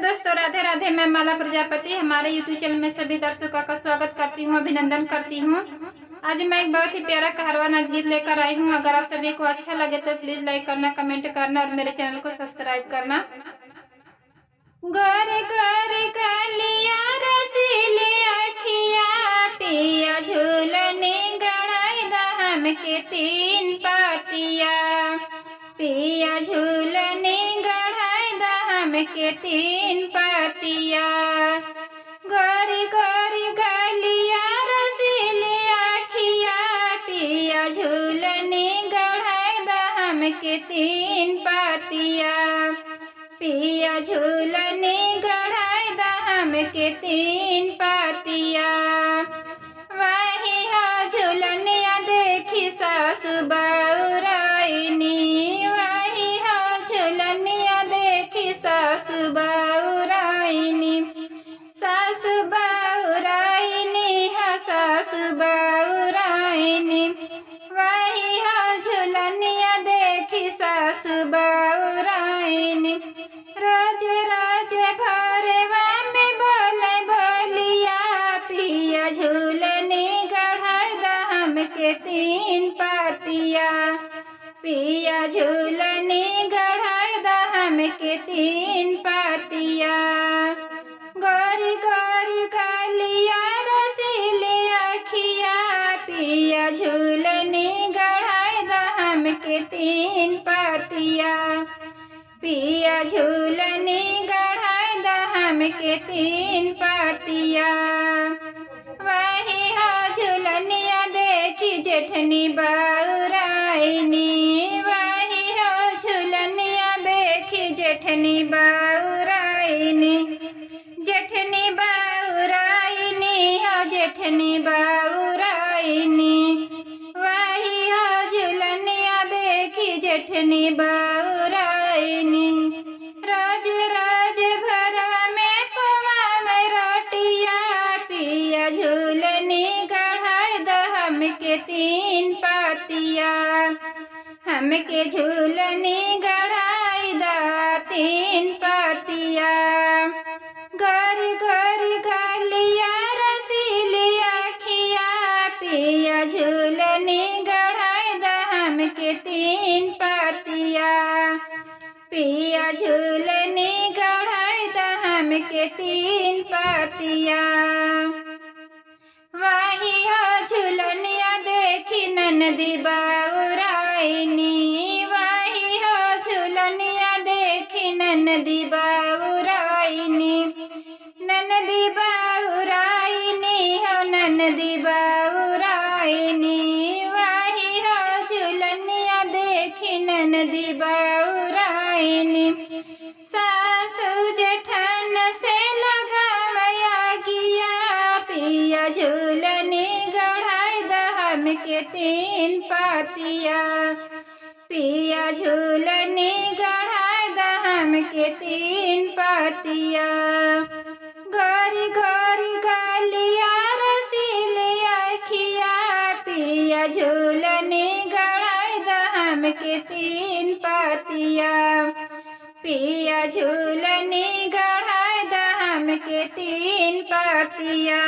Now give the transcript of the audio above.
दोस्तों, राधे राधे। मैं माला प्रजापति हमारे यूट्यूब चैनल में सभी दर्शकों का स्वागत करती हूँ, अभिनंदन करती हूँ। आज मैं एक बहुत ही प्यारा कहरवा नाच गीत लेकर आई हूँ। अगर आप सभी को अच्छा लगे तो प्लीज लाइक करना, कमेंट करना और मेरे चैनल को सब्सक्राइब करना। गोरे गोरे गलिया रसीले अखिया पिया झूलने गड़ाई दहम के तीन पातिया पिया झूलने गड़ाई दहम के तीन पातिया। गोरी गोरी गलिया रसीले अखिया पिया झूलने गड़ाई दहम के तीन पातिया पिया झूलने गढ़ाई दहम के तीन पातिया। वही हा झूलनिया देखी सासु बउराइनी वही हा झूलनिया देखी सासु बउराइनी सासु बउराइनी हा सासु बउराइनी वही हा झूलनिया देखी सासु बउराइनी। रोज रोज भोरवा में बोले बोलिया पिया झूलने गढ़ाई दहम के तीन पातिया पिया झूलने गढ़ाई दहम के तीन पातिया। गोरी गोरी गलिया रसीले अखिया पिया झूलने गढ़ाई दहम के तीन पातिया पिया झूलने गढ़ाई दहम के तीन पातिया। वही हा झूलनिया देखी जेठनी बउराइनी वही हा झूलनिया देखी जेठनी बउराइनी जेठनी बउराइनी हा जेठनी बउराइनी वही हा झूलनिया देखी जेठनी बउराइनी। रोज रोज भरवा में पवा में रोटिया पिया झूलने गढ़ाई दहम के तीन पातिया हमके झूलने गढ़ाई दा तीन पातिया। गोरी गोरी गलिया रसीली अखिया पिया झूलने गढ़ाई दहम के तीन पातिया पिया झूलने गढ़ाई दहम के तीन पातिया। वही हा झूलनिया देखी ननदी बउराइनी वही हा झूलनिया देखी ननदी बउराइनी ननदी बउराइनी हो ननदी बउराइनी वही हा झूलनिया देखी ननदी बउराइनी। सासु जेठन से लगावया गिया पिया झूलने गढ़ाई दहम के तीन पातिया पिया झूलने गढ़ाई दहम के तीन पातिया। गोरी गोरी गलिया रसीले अखिया पिया झूलने गढ़ाई दहम के तीन पातिया पिया झूलने गढ़ाई दहम के तीन पातिया।